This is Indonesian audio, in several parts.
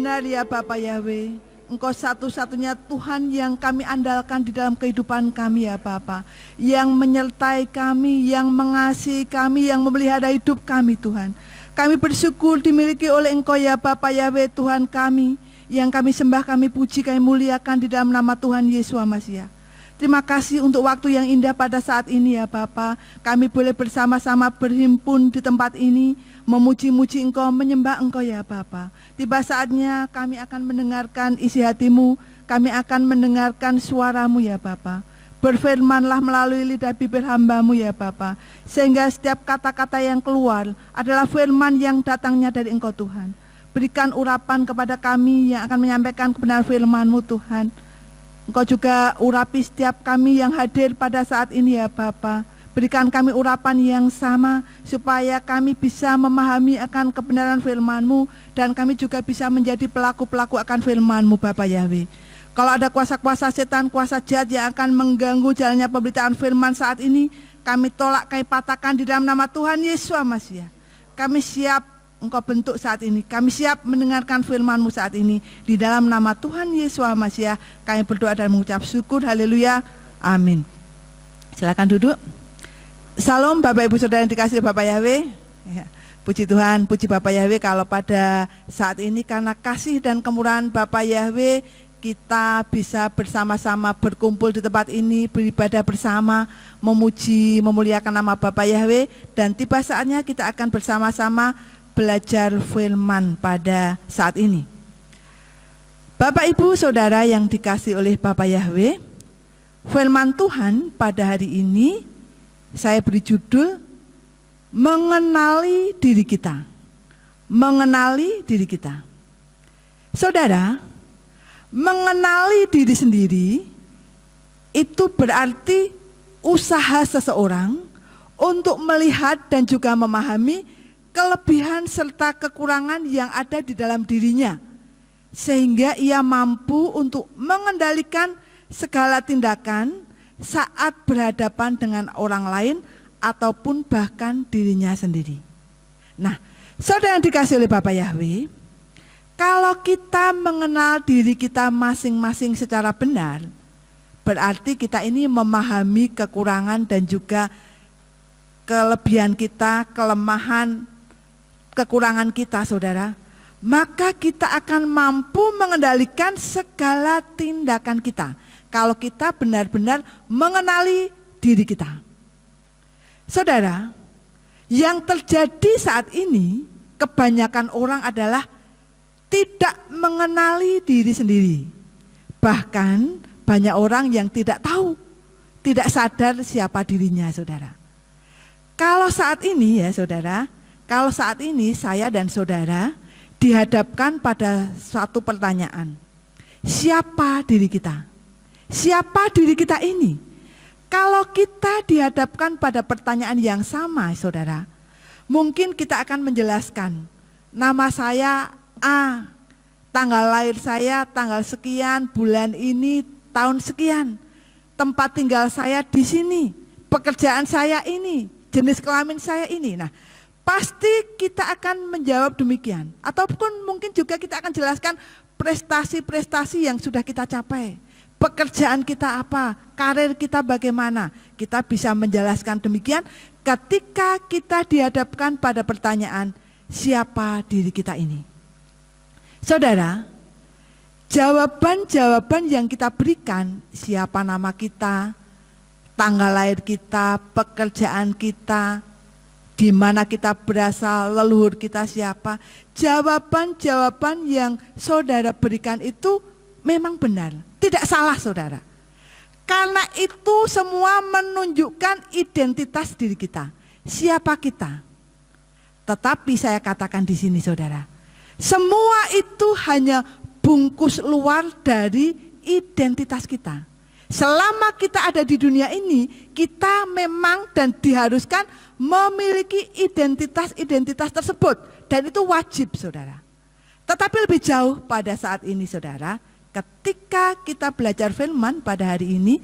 Benar ya Bapak Yahweh, Engkau satu-satunya Tuhan yang kami andalkan di dalam kehidupan kami ya Bapa, yang menyertai kami, yang mengasihi kami, yang memelihara hidup kami Tuhan. Kami bersyukur dimiliki oleh Engkau ya Bapak Yahweh Tuhan kami, yang kami sembah, kami puji, kami muliakan di dalam nama Tuhan Yesus Masias. Terima kasih untuk waktu yang indah pada saat ini ya Bapa. Kami boleh bersama-sama berhimpun di tempat ini, memuji-muji Engkau, menyembah Engkau ya Bapa. Tiba saatnya kami akan mendengarkan isi hatimu, kami akan mendengarkan suaramu ya Bapa. Berfirmanlah melalui lidah bibir hambamu ya Bapa, sehingga setiap kata-kata yang keluar adalah firman yang datangnya dari Engkau Tuhan. Berikan urapan kepada kami yang akan menyampaikan kebenaran firman-Mu Tuhan. Engkau juga urapi setiap kami yang hadir pada saat ini ya Bapa. Berikan kami urapan yang sama supaya kami bisa memahami akan kebenaran firman-Mu dan kami juga bisa menjadi pelaku-pelaku akan firman-Mu Bapak Yahweh. Kalau ada kuasa-kuasa setan, kuasa jahat yang akan mengganggu jalannya pemberitaan firman saat ini, kami tolak, kami patahkan di dalam nama Tuhan Yesus Masias. Kami siap Engkau bentuk saat ini. Kami siap mendengarkan firman-Mu saat ini. Di dalam nama Tuhan Yesus Masias, kami berdoa dan mengucap syukur. Haleluya. Amin. Silakan duduk. Salam Bapak Ibu Saudara yang dikasihi Bapak Yahweh. Ya, puji Tuhan, puji Bapak Yahweh kalau pada saat ini karena kasih dan kemurahan Bapak Yahweh, kita bisa bersama-sama berkumpul di tempat ini, beribadah bersama, memuji, memuliakan nama Bapak Yahweh. Dan tiba saatnya kita akan bersama-sama belajar firman pada saat ini. Bapak Ibu Saudara yang dikasihi oleh Bapak Yahweh, firman Tuhan pada hari ini saya beri judul mengenali diri kita. Mengenali diri kita. Saudara, mengenali diri sendiri itu berarti usaha seseorang untuk melihat dan juga memahami kelebihan serta kekurangan yang ada di dalam dirinya, sehingga ia mampu untuk mengendalikan segala tindakan saat berhadapan dengan orang lain ataupun bahkan dirinya sendiri. Nah, saudara yang dikasihi oleh Bapak Yahweh, kalau kita mengenal diri kita masing-masing secara benar, berarti kita ini memahami kekurangan dan juga kelebihan kita, kelemahan, kekurangan kita saudara, maka kita akan mampu mengendalikan segala tindakan kita kalau kita benar-benar mengenali diri kita. Saudara, yang terjadi saat ini kebanyakan orang adalah tidak mengenali diri sendiri. Bahkan banyak orang yang tidak tahu, tidak sadar siapa dirinya saudara. Kalau saat ini ya saudara, kalau saat ini saya dan saudara dihadapkan pada suatu pertanyaan. Siapa diri kita? Siapa diri kita ini? Kalau kita dihadapkan pada pertanyaan yang sama saudara, mungkin kita akan menjelaskan, nama saya A, tanggal lahir saya tanggal sekian, bulan ini, tahun sekian, tempat tinggal saya di sini, pekerjaan saya ini, jenis kelamin saya ini. Nah, pasti kita akan menjawab demikian. Ataupun mungkin juga kita akan jelaskan prestasi-prestasi yang sudah kita capai. Pekerjaan kita apa, karir kita bagaimana. Kita bisa menjelaskan demikian ketika kita dihadapkan pada pertanyaan, siapa diri kita ini? Saudara, jawaban-jawaban yang kita berikan, siapa nama kita, tanggal lahir kita, pekerjaan kita, di mana kita berasal, leluhur kita siapa, jawaban-jawaban yang saudara berikan itu memang benar, tidak salah saudara. Karena itu semua menunjukkan identitas diri kita, siapa kita. Tetapi saya katakan di sini saudara, semua itu hanya bungkus luar dari identitas kita. Selama kita ada di dunia ini, kita memang dan diharuskan memiliki identitas-identitas tersebut. Dan itu wajib saudara. Tetapi lebih jauh pada saat ini saudara, ketika kita belajar firman pada hari ini,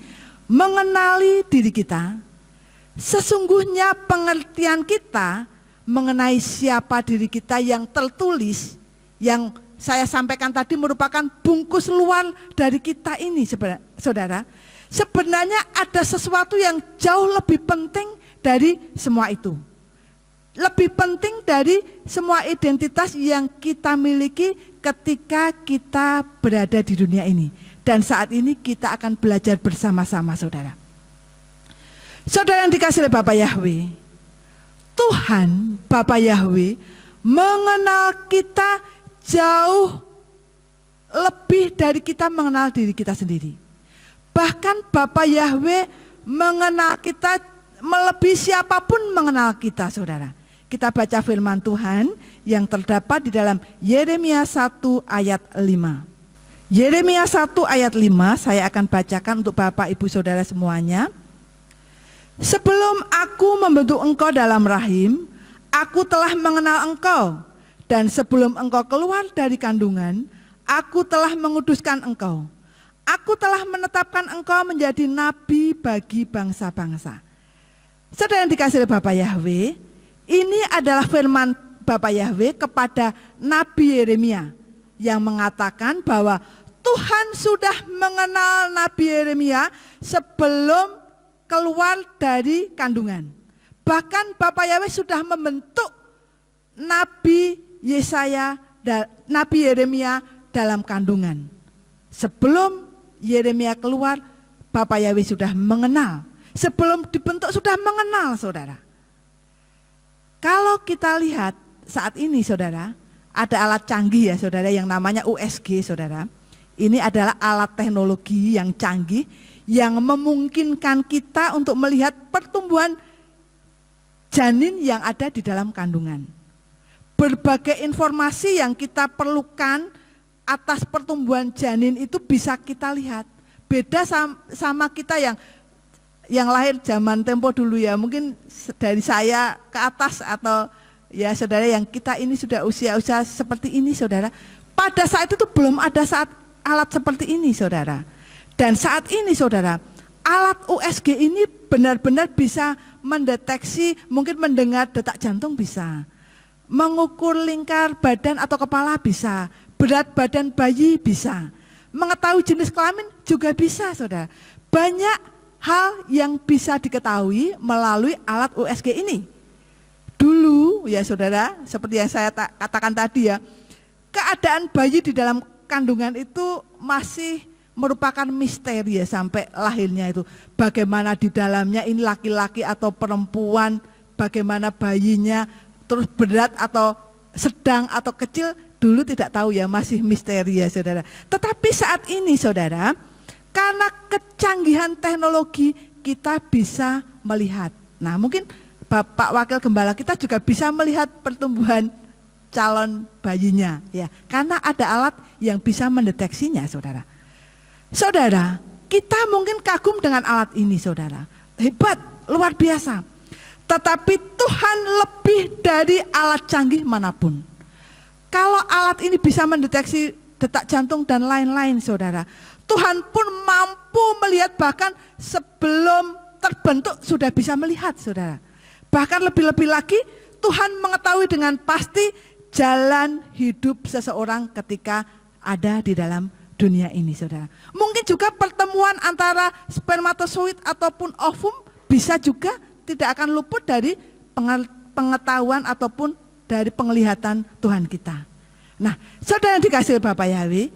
mengenali diri kita, sesungguhnya pengertian kita mengenai siapa diri kita yang tertulis, yang saya sampaikan tadi merupakan bungkus luar dari kita ini, saudara. Sebenarnya ada sesuatu yang jauh lebih penting dari semua itu. Lebih penting dari semua identitas yang kita miliki ketika kita berada di dunia ini. Dan saat ini kita akan belajar bersama-sama, saudara. Saudara yang dikasihi oleh Bapak Yahweh, Tuhan Bapak Yahweh mengenal kita jauh lebih dari kita mengenal diri kita sendiri. Bahkan Bapak Yahweh mengenal kita melebihi siapapun mengenal kita, saudara. Kita baca firman Tuhan yang terdapat di dalam Yeremia 1 ayat 5. Yeremia 1 ayat 5 saya akan bacakan untuk Bapak Ibu Saudara semuanya. Sebelum aku membentuk engkau dalam rahim, aku telah mengenal engkau. Dan sebelum engkau keluar dari kandungan, aku telah menguduskan engkau. Aku telah menetapkan engkau menjadi nabi bagi bangsa-bangsa. Saudara yang dikasihi oleh Bapak Yahweh, ini adalah firman Bapak Yahweh kepada Nabi Yeremia yang mengatakan bahwa Tuhan sudah mengenal Nabi Yeremia sebelum keluar dari kandungan. Bahkan Bapak Yahweh sudah membentuk Nabi Nabi Yeremia dalam kandungan. Sebelum Yeremia keluar, Bapak Yahweh sudah mengenal. Sebelum dibentuk sudah mengenal, saudara. Kalau kita lihat saat ini, saudara, ada alat canggih ya, saudara, yang namanya USG, saudara. Ini adalah alat teknologi yang canggih yang memungkinkan kita untuk melihat pertumbuhan janin yang ada di dalam kandungan. Berbagai informasi yang kita perlukan atas pertumbuhan janin itu bisa kita lihat. Beda sama kita yang lahir zaman tempo dulu ya, mungkin dari saya ke atas atau ya saudara yang kita ini sudah usia-usia seperti ini, saudara. Pada saat itu belum ada alat seperti ini, saudara. Dan saat ini, saudara, alat USG ini benar-benar bisa mendeteksi, mungkin mendengar detak jantung bisa, mengukur lingkar badan atau kepala bisa, berat badan bayi bisa, mengetahui jenis kelamin juga bisa, saudara. Banyak hal yang bisa diketahui melalui alat USG ini. Dulu ya saudara, seperti yang saya katakan tadi ya, keadaan bayi di dalam kandungan itu masih merupakan misteri ya sampai lahirnya itu. Bagaimana di dalamnya ini laki-laki atau perempuan, bagaimana bayinya, terus berat atau sedang atau kecil, dulu tidak tahu ya, masih misteri ya saudara. Tetapi saat ini saudara, karena kecanggihan teknologi kita bisa melihat. Nah mungkin Bapak Wakil Gembala kita juga bisa melihat pertumbuhan calon bayinya ya. Karena ada alat yang bisa mendeteksinya, saudara. Saudara, kita mungkin kagum dengan alat ini, saudara. Hebat, luar biasa. Tetapi Tuhan lebih dari alat canggih manapun. Kalau alat ini bisa mendeteksi detak jantung dan lain-lain, saudara, Tuhan pun mampu melihat bahkan sebelum terbentuk sudah bisa melihat, saudara. Bahkan lebih-lebih lagi Tuhan mengetahui dengan pasti jalan hidup seseorang ketika ada di dalam dunia ini, saudara. Mungkin juga pertemuan antara spermatozoid ataupun ovum bisa juga tidak akan luput dari pengetahuan ataupun dari penglihatan Tuhan kita. Nah, saudara yang dikasihi Bapak Yahweh,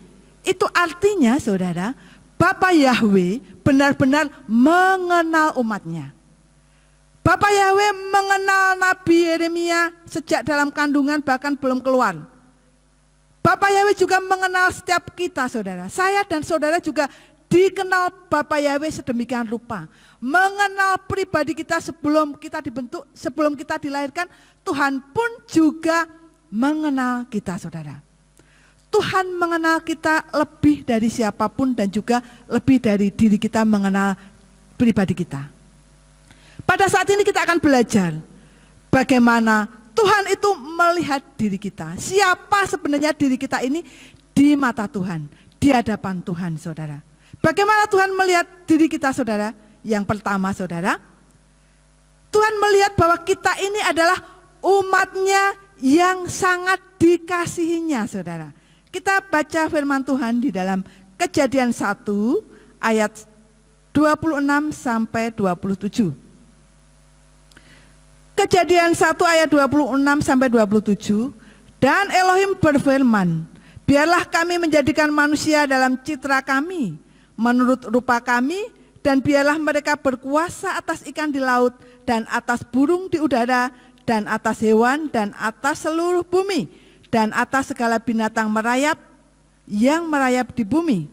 itu artinya saudara, Bapak Yahweh benar-benar mengenal umatnya. Bapak Yahweh mengenal Nabi Yeremia sejak dalam kandungan bahkan belum keluar. Bapak Yahweh juga mengenal setiap kita, saudara. Saya dan saudara juga dikenal Bapak Yahweh sedemikian rupa. Mengenal pribadi kita sebelum kita dibentuk, sebelum kita dilahirkan, Tuhan pun juga mengenal kita, saudara. Tuhan mengenal kita lebih dari siapapun dan juga lebih dari diri kita mengenal pribadi kita. Pada saat ini kita akan belajar bagaimana Tuhan itu melihat diri kita. Siapa sebenarnya diri kita ini di mata Tuhan, di hadapan Tuhan, saudara. Bagaimana Tuhan melihat diri kita, saudara? Yang pertama, saudara, Tuhan melihat bahwa kita ini adalah umatnya yang sangat dikasihinya, saudara. Kita baca firman Tuhan di dalam Kejadian 1 ayat 26 sampai 27. Kejadian 1 ayat 26 sampai 27. Dan Elohim berfirman, biarlah kami menjadikan manusia dalam citra kami, menurut rupa kami, dan biarlah mereka berkuasa atas ikan di laut, dan atas burung di udara, dan atas hewan, dan atas seluruh bumi, dan atas segala binatang merayap yang merayap di bumi.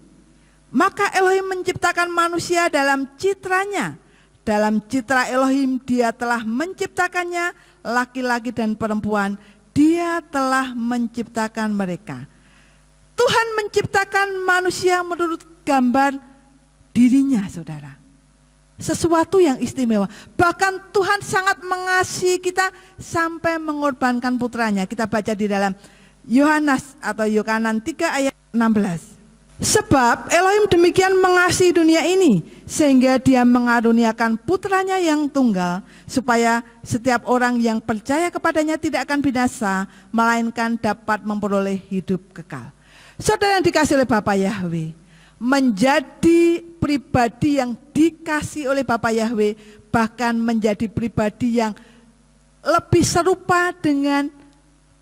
Maka Elohim menciptakan manusia dalam citranya. Dalam citra Elohim dia telah menciptakannya, laki-laki dan perempuan, dia telah menciptakan mereka. Tuhan menciptakan manusia menurut gambar dirinya, saudara. Sesuatu yang istimewa. Bahkan Tuhan sangat mengasihi kita sampai mengorbankan putranya. Kita baca di dalam Yohanes atau Yohanan 3 ayat 16. Sebab Elohim demikian mengasihi dunia ini, sehingga dia mengaruniakan putranya yang tunggal, supaya setiap orang yang percaya kepadanya tidak akan binasa, melainkan dapat memperoleh hidup kekal. Saudara yang dikasihi oleh Bapa Yahweh, menjadi pribadi yang dikasihi oleh Bapa Yahweh, bahkan menjadi pribadi yang lebih serupa dengan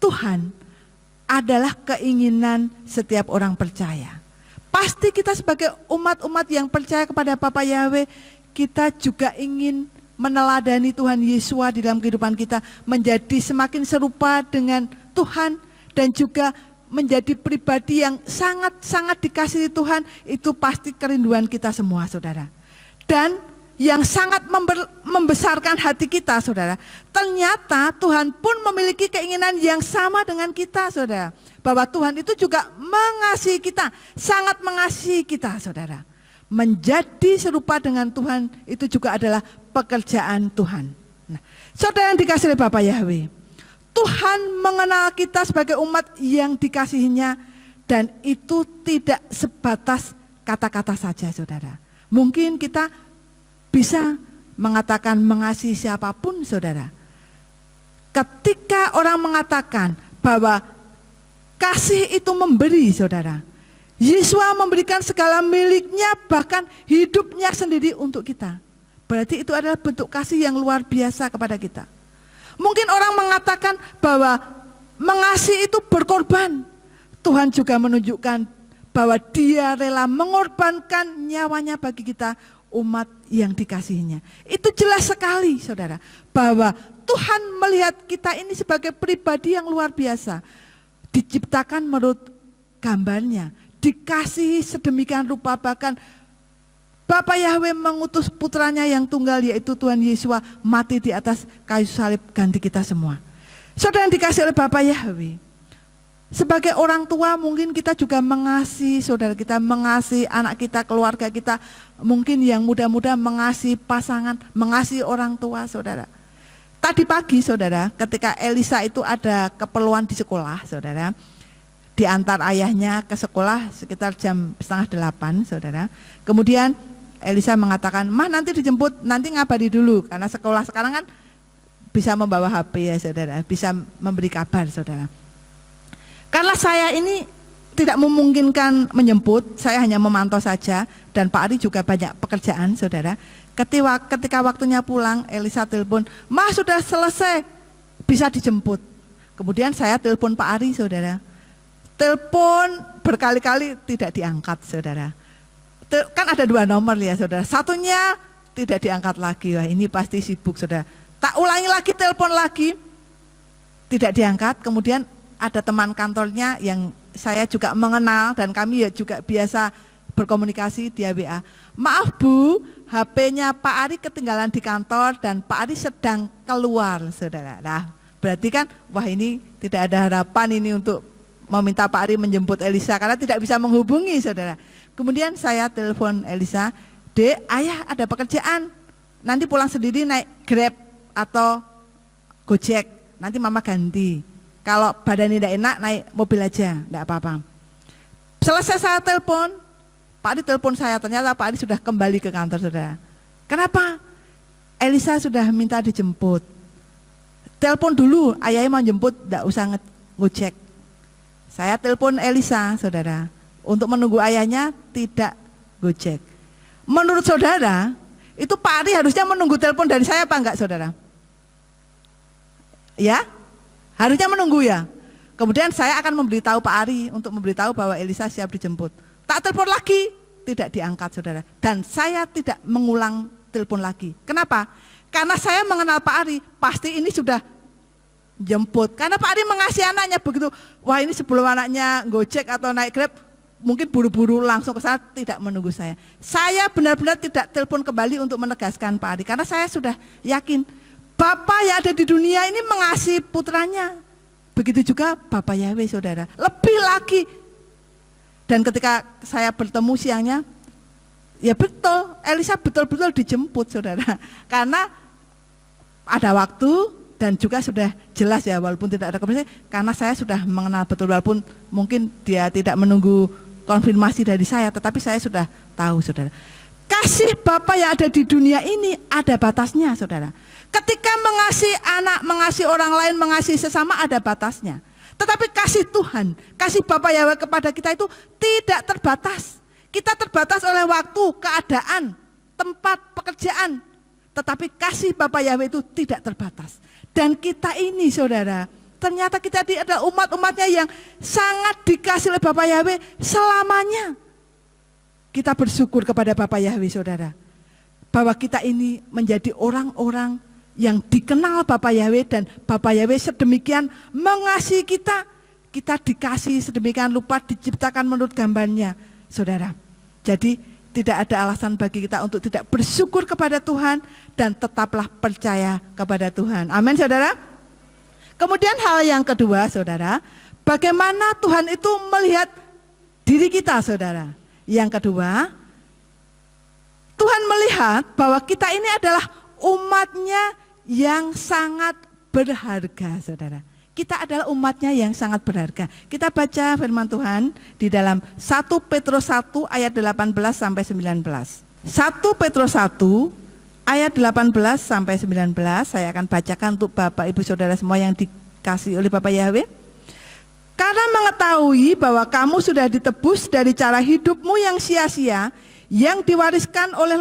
Tuhan, adalah keinginan setiap orang percaya. Pasti kita sebagai umat-umat yang percaya kepada Bapa Yahweh, kita juga ingin meneladani Tuhan Yesus di dalam kehidupan kita, menjadi semakin serupa dengan Tuhan, dan juga menjadi pribadi yang sangat-sangat dikasihi Tuhan. Itu pasti kerinduan kita semua, saudara. Dan yang sangat membesarkan hati kita, saudara, ternyata Tuhan pun memiliki keinginan yang sama dengan kita, saudara. Bahwa Tuhan itu juga mengasihi kita, sangat mengasihi kita, saudara. Menjadi serupa dengan Tuhan itu juga adalah pekerjaan Tuhan. Nah, saudara yang dikasihi oleh Bapa Yahweh, Tuhan mengenal kita sebagai umat yang dikasihinya, dan itu tidak sebatas kata-kata saja, saudara. Mungkin kita bisa mengatakan mengasihi siapapun, saudara. Ketika orang mengatakan bahwa kasih itu memberi, saudara. Yesus memberikan segala miliknya, bahkan hidupnya sendiri untuk kita. Berarti itu adalah bentuk kasih yang luar biasa kepada kita. Mungkin orang mengatakan bahwa mengasihi itu berkorban. Tuhan juga menunjukkan bahwa dia rela mengorbankan nyawanya bagi kita, umat yang dikasihinya. Itu jelas sekali, saudara, bahwa Tuhan melihat kita ini sebagai pribadi yang luar biasa. Diciptakan menurut gambarnya, dikasihi sedemikian rupa, bahkan Bapa Yahweh mengutus putranya yang tunggal, yaitu Tuhan Yesus, mati di atas kayu salib ganti kita semua. Saudara yang dikasihi oleh Bapa Yahweh, sebagai orang tua mungkin kita juga mengasihi saudara kita, mengasihi anak kita, keluarga kita. Mungkin yang muda-muda mengasihi pasangan, mengasihi orang tua, saudara. Tadi pagi, saudara, ketika Elisa itu ada keperluan di sekolah, saudara, diantar ayahnya ke sekolah sekitar jam 7:30, saudara. Kemudian Elisa mengatakan, "Mah, nanti dijemput, nanti ngabari dulu," karena sekolah sekarang kan bisa membawa HP, ya saudara, bisa memberi kabar, saudara. Karena saya ini tidak memungkinkan menjemput, saya hanya memantau saja, dan Pak Ari juga banyak pekerjaan, saudara. Ketika waktunya pulang, Elisa telepon, "Mah, sudah selesai, bisa dijemput." Kemudian saya telepon Pak Ari, saudara. Telepon berkali-kali tidak diangkat, saudara. Kan ada 2 nomor ya, saudara. Satunya tidak diangkat lagi, wah ini pasti sibuk, saudara. Tak ulangi lagi, telepon lagi, tidak diangkat. Kemudian ada teman kantornya yang saya juga mengenal, dan kami ya juga biasa berkomunikasi dia WA. "Maaf Bu, HP-nya Pak Ari ketinggalan di kantor dan Pak Ari sedang keluar," saudara. Nah, berarti kan wah ini tidak ada harapan ini untuk meminta Pak Ari menjemput Elisa karena tidak bisa menghubungi, saudara. Kemudian saya telepon Elisa, "Dek, ayah ada pekerjaan, nanti pulang sendiri naik Grab atau Gojek, nanti mama ganti. Kalau badan tidak enak naik mobil aja, tidak apa-apa." Selesai saya telepon, Pak Ari telepon saya, ternyata Pak Ari sudah kembali ke kantor, saudara. Kenapa? Elisa sudah minta dijemput. Telepon dulu, ayahnya mau jemput, tidak usah ngojek. Saya telepon Elisa, saudara, untuk menunggu ayahnya tidak Gojek. Menurut saudara, itu Pak Ari harusnya menunggu telepon dari saya apa enggak, saudara? Ya, harusnya menunggu ya. Kemudian saya akan memberitahu Pak Ari untuk memberitahu bahwa Elisa siap dijemput. Tak telepon lagi, tidak diangkat, saudara. Dan saya tidak mengulang telepon lagi. Kenapa? Karena saya mengenal Pak Ari, pasti ini sudah jemput. Karena Pak Ari mengasihi anaknya begitu. Wah, ini sebelum anaknya Gojek atau naik Grab, mungkin buru-buru langsung ke sana, tidak menunggu saya. Saya benar-benar tidak telepon kembali untuk menegaskan Pak Ari, karena saya sudah yakin Bapak yang ada di dunia ini mengasihi putranya. Begitu juga Bapak Yahweh, saudara. Lebih lagi. Dan ketika saya bertemu siangnya, ya betul, Elisa betul-betul dijemput, saudara. Karena ada waktu dan juga sudah jelas ya, walaupun tidak ada komunikasi, karena saya sudah mengenal betul, walaupun mungkin dia tidak menunggu konfirmasi dari saya, tetapi saya sudah tahu, saudara. Kasih Bapa yang ada di dunia ini ada batasnya, saudara. Ketika mengasihi anak, mengasihi orang lain, mengasihi sesama ada batasnya. Tetapi kasih Tuhan, kasih Bapa Yahweh kepada kita itu tidak terbatas. Kita terbatas oleh waktu, keadaan, tempat, pekerjaan. Tetapi kasih Bapa Yahweh itu tidak terbatas. Dan kita ini, saudara, ternyata kita adalah umat-umatnya yang sangat dikasih oleh Bapa Yahweh selamanya. Kita bersyukur kepada Bapa Yahweh, saudara, bahwa kita ini menjadi orang-orang yang dikenal Bapa Yahweh, dan Bapa Yahweh sedemikian mengasihi kita. Kita dikasih sedemikian rupa, diciptakan menurut gambarnya, saudara. Jadi tidak ada alasan bagi kita untuk tidak bersyukur kepada Tuhan, dan tetaplah percaya kepada Tuhan. Amin, saudara. Kemudian hal yang kedua, saudara, bagaimana Tuhan itu melihat diri kita, saudara. Yang kedua, Tuhan melihat bahwa kita ini adalah umatnya yang sangat berharga, saudara. Kita adalah umatnya yang sangat berharga. Kita baca firman Tuhan di dalam 1 Petrus 1 ayat 18 sampai 19. 1 Petrus 1 ayat 18 sampai 19, saya akan bacakan untuk Bapak Ibu Saudara semua yang dikasihi oleh Bapak Yahweh. Karena mengetahui bahwa kamu sudah ditebus dari cara hidupmu yang sia-sia, yang diwariskan oleh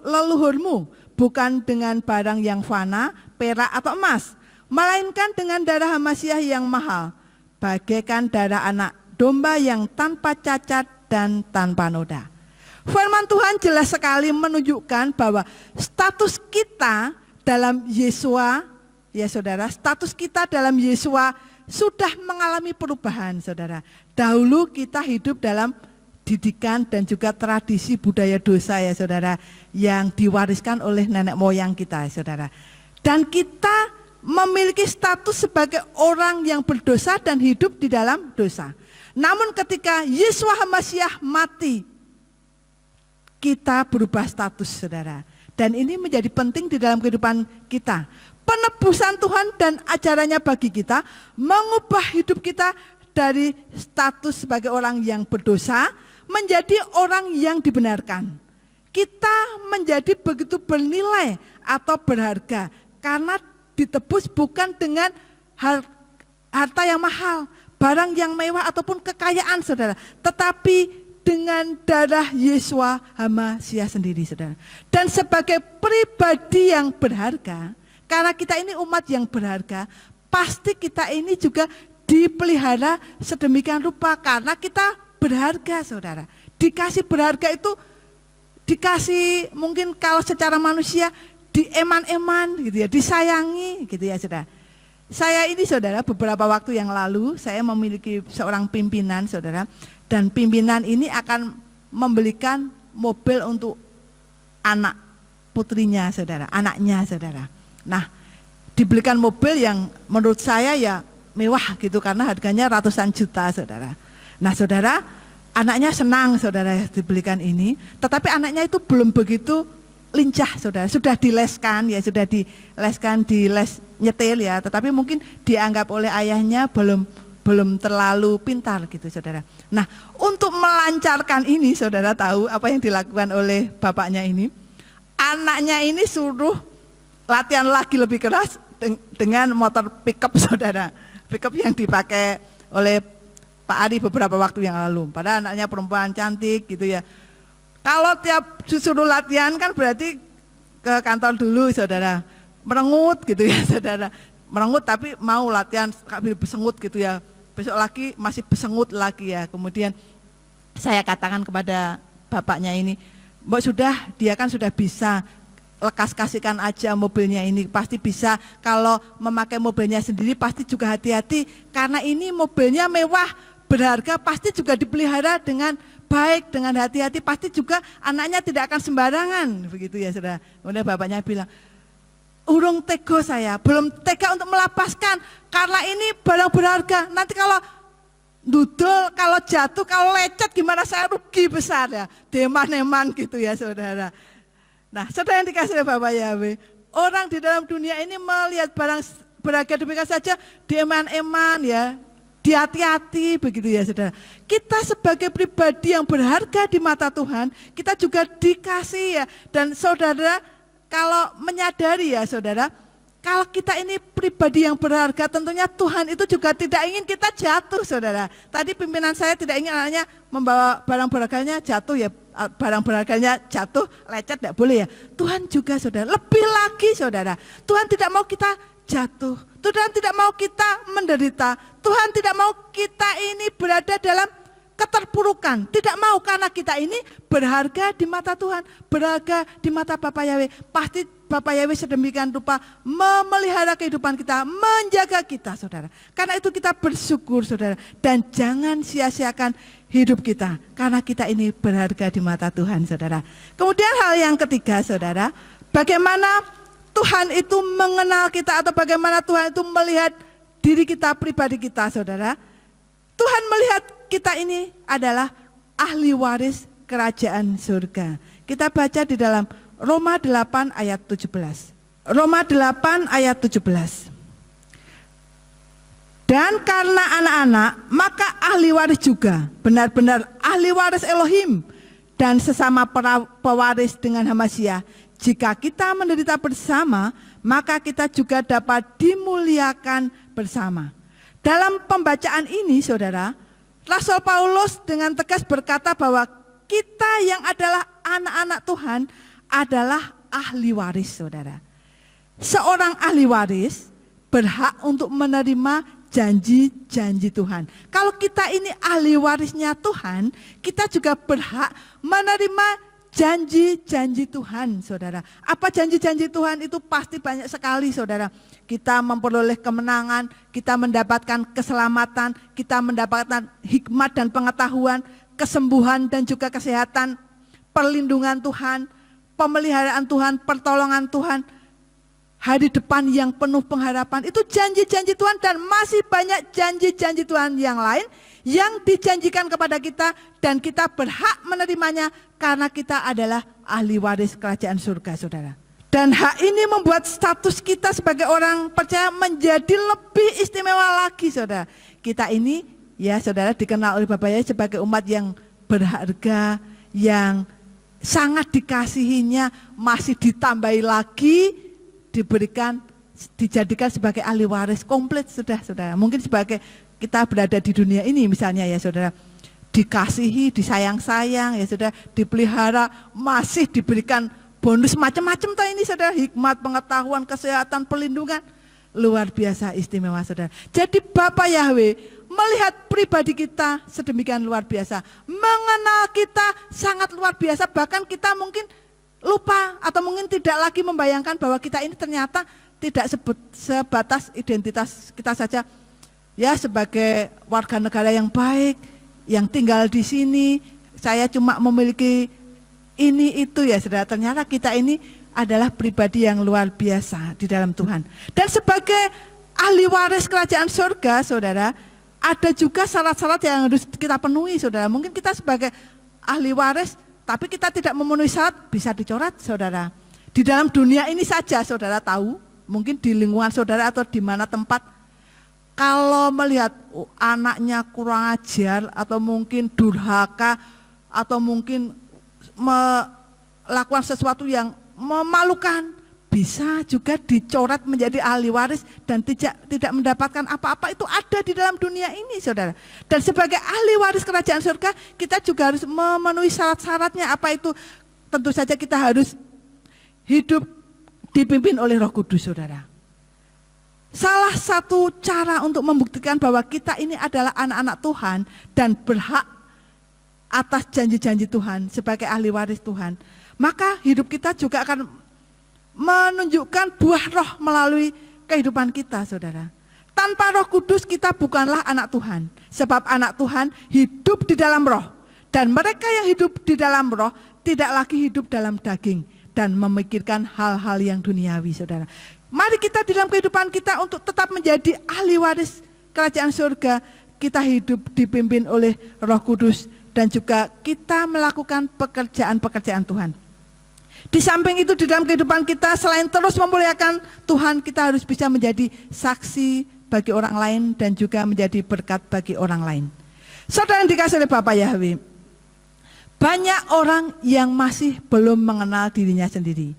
leluhurmu, bukan dengan barang yang fana, perak atau emas, melainkan dengan darah Masiah yang mahal, bagaikan darah anak domba yang tanpa cacat dan tanpa noda. Firman Tuhan jelas sekali menunjukkan bahwa status kita dalam Yesua, ya saudara, status kita dalam Yesua sudah mengalami perubahan, saudara. Dahulu kita hidup dalam didikan dan juga tradisi budaya dosa, ya saudara, yang diwariskan oleh nenek moyang kita, saudara. Dan kita memiliki status sebagai orang yang berdosa dan hidup di dalam dosa. Namun ketika Yesua HaMasiah mati, kita berubah status, saudara. Dan ini menjadi penting di dalam kehidupan kita. Penebusan Tuhan dan ajarannya bagi kita mengubah hidup kita dari status sebagai orang yang berdosa menjadi orang yang dibenarkan. Kita menjadi begitu bernilai atau berharga karena ditebus bukan dengan harta yang mahal, barang yang mewah ataupun kekayaan, saudara, tetapi dengan darah Yesua HaMasiah sendiri, saudara. Dan sebagai pribadi yang berharga, karena kita ini umat yang berharga, pasti kita ini juga dipelihara sedemikian rupa karena kita berharga, saudara. Dikasih berharga itu dikasih mungkin kalau secara manusia dieman-eman gitu ya, disayangi gitu ya, saudara. Saya ini, saudara, beberapa waktu yang lalu saya memiliki seorang pimpinan, saudara, dan pimpinan ini akan membelikan mobil untuk anak putrinya, saudara, anaknya, saudara. Nah, dibelikan mobil yang menurut saya ya mewah gitu karena harganya ratusan juta, saudara. Nah, saudara, anaknya senang, saudara, dibelikan ini, tetapi anaknya itu belum begitu lincah, saudara. Sudah dileskan ya, sudah dileskan di les nyetil ya, tetapi mungkin dianggap oleh ayahnya belum terlalu pintar gitu, saudara. Nah, untuk melancarkan ini, saudara tahu apa yang dilakukan oleh bapaknya ini? Anaknya ini suruh latihan lagi lebih keras dengan motor pickup, saudara. Pickup yang dipakai oleh Pak Ari beberapa waktu yang lalu. Padahal anaknya perempuan cantik gitu ya. Kalau tiap disuruh latihan kan berarti ke kantor dulu saudara. Merengut gitu ya saudara. Merengut tapi mau latihan sambil besengut gitu ya. Besok lagi masih besengut lagi ya. Kemudian saya katakan kepada bapaknya ini, Mbak sudah, dia kan sudah bisa, lekas kasihkan aja mobilnya ini, pasti bisa. Kalau memakai mobilnya sendiri pasti juga hati-hati, karena ini mobilnya mewah, berharga, pasti juga dipelihara dengan baik, dengan hati-hati, pasti juga anaknya tidak akan sembarangan, begitu ya saudara. Kemudian bapaknya bilang, urung tega saya, belum tega untuk melapaskan, karena ini barang berharga, nanti kalau dudul, kalau jatuh, kalau lecet gimana, saya rugi besar ya, deman-eman gitu ya saudara. Nah, saudara yang dikasih oleh Bapak Yahweh, orang di dalam dunia ini melihat barang berharga demikian saja, dieman-eman ya, dihati-hati begitu ya saudara. Kita sebagai pribadi yang berharga di mata Tuhan, kita juga dikasih ya. Dan saudara, kalau menyadari ya saudara, kalau kita ini pribadi yang berharga, tentunya Tuhan itu juga tidak ingin kita jatuh saudara. Tadi pimpinan saya tidak ingin anaknya membawa barang berharganya jatuh ya, barang berharganya jatuh, lecet, tidak boleh ya. Tuhan juga saudara, lebih lagi saudara, Tuhan tidak mau kita jatuh, Tuhan tidak mau kita menderita, Tuhan tidak mau kita ini berada dalam keterpurukan, tidak mau, karena kita ini berharga di mata Tuhan, berharga di mata Bapak Yahweh. Pasti Bapak Yahweh sedemikian rupa memelihara kehidupan kita, menjaga kita saudara. Karena itu kita bersyukur saudara, dan jangan sia-siakan hidup kita, karena kita ini berharga di mata Tuhan saudara. Kemudian hal yang ketiga saudara, bagaimana Tuhan itu mengenal kita, atau bagaimana Tuhan itu melihat diri kita, pribadi kita saudara. Tuhan melihat kita ini adalah ahli waris kerajaan surga. Kita baca di dalam Roma 8 ayat 17. Roma 8 ayat 17. Dan karena anak-anak, maka ahli waris juga, benar-benar ahli waris Elohim, dan sesama pewaris dengan Hamasyah. Jika kita menderita bersama, maka kita juga dapat dimuliakan bersama. Dalam pembacaan ini saudara, Rasul Paulus dengan tegas berkata bahwa kita yang adalah anak-anak Tuhan adalah ahli waris saudara. Seorang ahli waris berhak untuk menerima janji-janji Tuhan. Kalau kita ini ahli warisnya Tuhan, kita juga berhak menerima janji-janji Tuhan saudara. Apa janji-janji Tuhan itu? Pasti banyak sekali saudara. Kita memperoleh kemenangan, kita mendapatkan keselamatan, kita mendapatkan hikmat dan pengetahuan, kesembuhan dan juga kesehatan, perlindungan Tuhan, pemeliharaan Tuhan, pertolongan Tuhan, hari depan yang penuh pengharapan. Itu janji-janji Tuhan, dan masih banyak janji-janji Tuhan yang lain yang dijanjikan kepada kita, dan kita berhak menerimanya karena kita adalah ahli waris kerajaan surga saudara. Dan hak ini membuat status kita sebagai orang percaya menjadi lebih istimewa lagi saudara. Kita ini ya saudara dikenal oleh Bapak Yahweh sebagai umat yang berharga, yang sangat dikasihinya, masih ditambahi lagi, diberikan, dijadikan sebagai ahli waris komplit sudah saudara. Mungkin sebagai kita berada di dunia ini misalnya ya saudara, dikasihi, disayang-sayang ya saudara, dipelihara, masih diberikan bonus macam-macam toh ini saudara, hikmat, pengetahuan, kesehatan, perlindungan, luar biasa istimewa saudara. Jadi Bapak Yahweh melihat pribadi kita sedemikian luar biasa, mengenal kita sangat luar biasa, bahkan kita mungkin lupa atau mungkin tidak lagi membayangkan bahwa kita ini ternyata tidak sebatas identitas kita saja ya, sebagai warga negara yang baik, yang tinggal di sini, saya cuma memiliki ini itu ya saudara. Ternyata kita ini adalah pribadi yang luar biasa di dalam Tuhan. Dan sebagai ahli waris kerajaan surga saudara, ada juga syarat-syarat yang harus kita penuhi saudara. Mungkin kita sebagai ahli waris tapi kita tidak memenuhi syarat, bisa dicoret saudara. Di dalam dunia ini saja saudara tahu, mungkin di lingkungan saudara atau di mana tempat, kalau melihat anaknya kurang ajar atau mungkin durhaka atau mungkin melakukan sesuatu yang memalukan, bisa juga dicoret menjadi ahli waris dan tidak mendapatkan apa-apa, itu ada di dalam dunia ini, saudara. Dan sebagai ahli waris kerajaan surga, kita juga harus memenuhi syarat-syaratnya. Apa itu? Tentu saja kita harus hidup dipimpin oleh Roh Kudus, saudara. Salah satu cara untuk membuktikan bahwa kita ini adalah anak-anak Tuhan dan berhak atas janji-janji Tuhan sebagai ahli waris Tuhan, maka hidup kita juga akan menunjukkan buah roh melalui kehidupan kita, saudara. Tanpa Roh Kudus kita bukanlah anak Tuhan, sebab anak Tuhan hidup di dalam roh, dan mereka yang hidup di dalam roh tidak lagi hidup dalam daging dan memikirkan hal-hal yang duniawi, saudara. Mari kita di dalam kehidupan kita untuk tetap menjadi ahli waris kerajaan surga, kita hidup dipimpin oleh Roh Kudus dan juga kita melakukan pekerjaan-pekerjaan Tuhan. Di samping itu di dalam kehidupan kita, selain terus memuliakan Tuhan, kita harus bisa menjadi saksi bagi orang lain dan juga menjadi berkat bagi orang lain. Saudara yang dikasihi oleh Bapa Yahweh, banyak orang yang masih belum mengenal dirinya sendiri.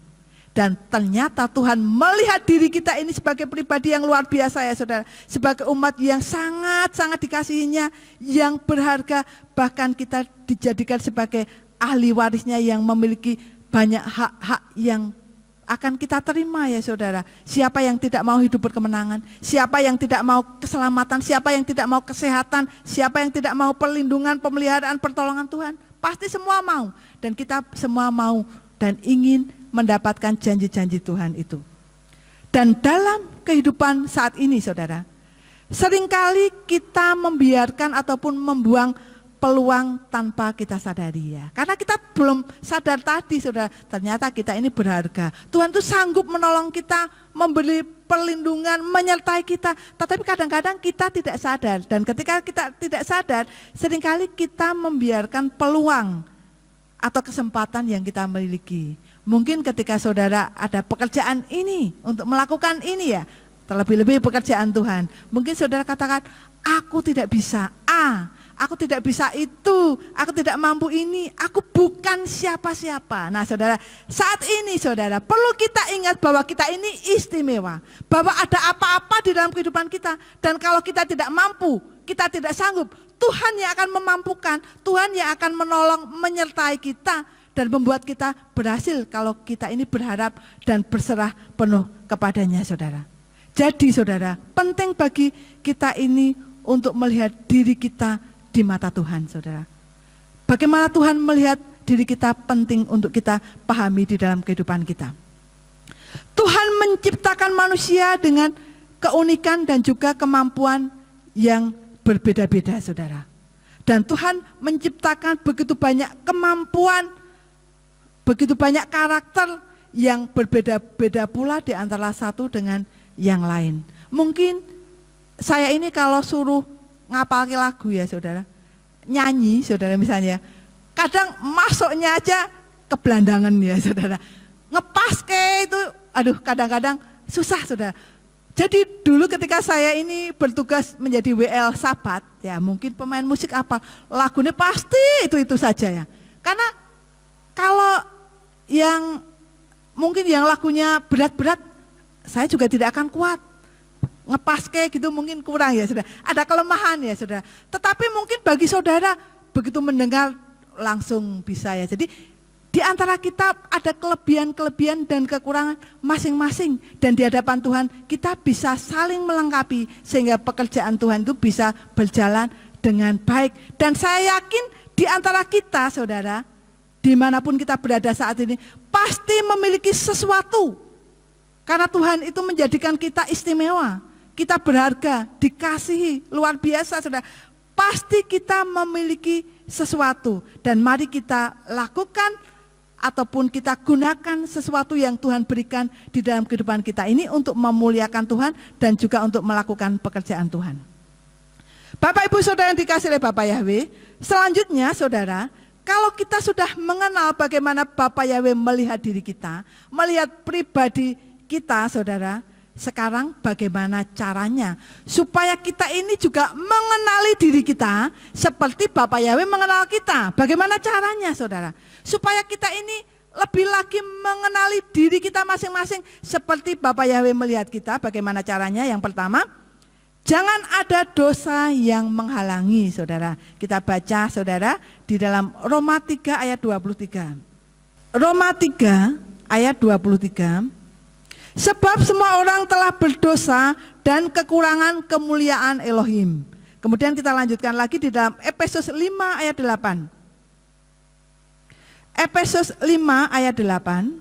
Dan ternyata Tuhan melihat diri kita ini sebagai pribadi yang luar biasa, ya saudara. Sebagai umat yang sangat-sangat dikasihinya, yang berharga, bahkan kita dijadikan sebagai ahli warisnya yang memiliki banyak hak-hak yang akan kita terima, ya saudara. Siapa yang tidak mau hidup berkemenangan, siapa yang tidak mau keselamatan, siapa yang tidak mau kesehatan, siapa yang tidak mau perlindungan, pemeliharaan, pertolongan Tuhan, pasti semua mau. Dan kita semua mau dan ingin mendapatkan janji-janji Tuhan itu. Dan dalam kehidupan saat ini, saudara, seringkali kita membiarkan ataupun membuang peluang tanpa kita sadari, ya. Karena kita belum sadar tadi, saudara, ternyata kita ini berharga. Tuhan itu sanggup menolong kita, memberi perlindungan, menyertai kita. Tetapi kadang-kadang kita tidak sadar. Dan ketika kita tidak sadar, seringkali kita membiarkan peluang atau kesempatan yang kita miliki. Mungkin ketika saudara ada pekerjaan ini, untuk melakukan ini, ya, terlebih-lebih pekerjaan Tuhan. Mungkin saudara katakan, aku tidak bisa aku tidak bisa itu, aku tidak mampu ini, aku bukan siapa-siapa. Nah saudara, saat ini saudara, perlu kita ingat bahwa kita ini istimewa, bahwa ada apa-apa di dalam kehidupan kita, dan kalau kita tidak mampu, kita tidak sanggup, Tuhan yang akan memampukan, Tuhan yang akan menolong, menyertai kita, dan membuat kita berhasil kalau kita ini berharap dan berserah penuh kepadanya, saudara. Jadi saudara, penting bagi kita ini untuk melihat diri kita di mata Tuhan, saudara. Bagaimana Tuhan melihat diri kita penting untuk kita pahami di dalam kehidupan kita. Tuhan menciptakan manusia dengan keunikan dan juga kemampuan yang berbeda-beda, saudara. Dan Tuhan menciptakan begitu banyak kemampuan, begitu banyak karakter yang berbeda-beda pula di antara satu dengan yang lain. Mungkin saya ini kalau suruh ngapal lagu, ya saudara, nyanyi, saudara, misalnya kadang masuknya aja kebelandangan, ya saudara, ngepas ke itu, aduh, kadang-kadang susah, saudara. Jadi dulu ketika saya ini bertugas menjadi WL Sabat, ya mungkin pemain musik apa lagunya pasti itu saja, ya. Karena kalau yang mungkin yang lagunya berat-berat, saya juga tidak akan kuat. Ngepas kayak gitu mungkin kurang, ya saudara. Ada kelemahan, ya saudara. Tetapi mungkin bagi saudara begitu mendengar langsung bisa, ya. Jadi di antara kita ada kelebihan-kelebihan dan kekurangan masing-masing, dan di hadapan Tuhan kita bisa saling melengkapi sehingga pekerjaan Tuhan itu bisa berjalan dengan baik. Dan saya yakin di antara kita, saudara, dimanapun kita berada saat ini, pasti memiliki sesuatu. Karena Tuhan itu menjadikan kita istimewa. Kita berharga, dikasihi, luar biasa, saudara. Pasti kita memiliki sesuatu. Dan mari kita lakukan ataupun kita gunakan sesuatu yang Tuhan berikan di dalam kehidupan kita ini untuk memuliakan Tuhan dan juga untuk melakukan pekerjaan Tuhan. Bapak Ibu Saudara yang dikasihi oleh Bapak Yahweh, selanjutnya saudara, kalau kita sudah mengenal bagaimana Bapak Yahweh melihat diri kita, melihat pribadi kita, saudara, sekarang bagaimana caranya supaya kita ini juga mengenali diri kita seperti Bapak Yahweh mengenal kita. Bagaimana caranya, saudara? Supaya kita ini lebih lagi mengenali diri kita masing-masing seperti Bapak Yahweh melihat kita. Bagaimana caranya? Yang pertama, jangan ada dosa yang menghalangi, saudara. Kita baca, saudara, di dalam Roma 3 ayat 23. Roma 3 ayat 23. Sebab semua orang telah berdosa dan kekurangan kemuliaan Elohim. Kemudian kita lanjutkan lagi di dalam Efesus 5 ayat 8. Efesus 5 ayat 8.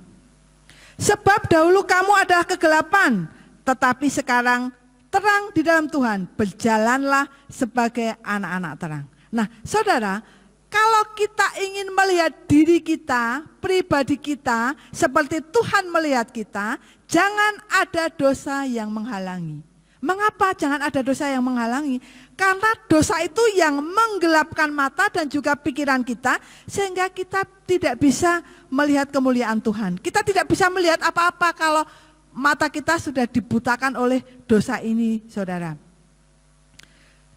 Sebab dahulu kamu adalah kegelapan, tetapi sekarang terang di dalam Tuhan. Berjalanlah sebagai anak-anak terang. Nah, saudara, kalau kita ingin melihat diri kita, pribadi kita, seperti Tuhan melihat kita, jangan ada dosa yang menghalangi. Mengapa jangan ada dosa yang menghalangi? Karena dosa itu yang menggelapkan mata dan juga pikiran kita, sehingga kita tidak bisa melihat kemuliaan Tuhan. Kita tidak bisa melihat apa-apa kalau mata kita sudah dibutakan oleh dosa ini, saudara.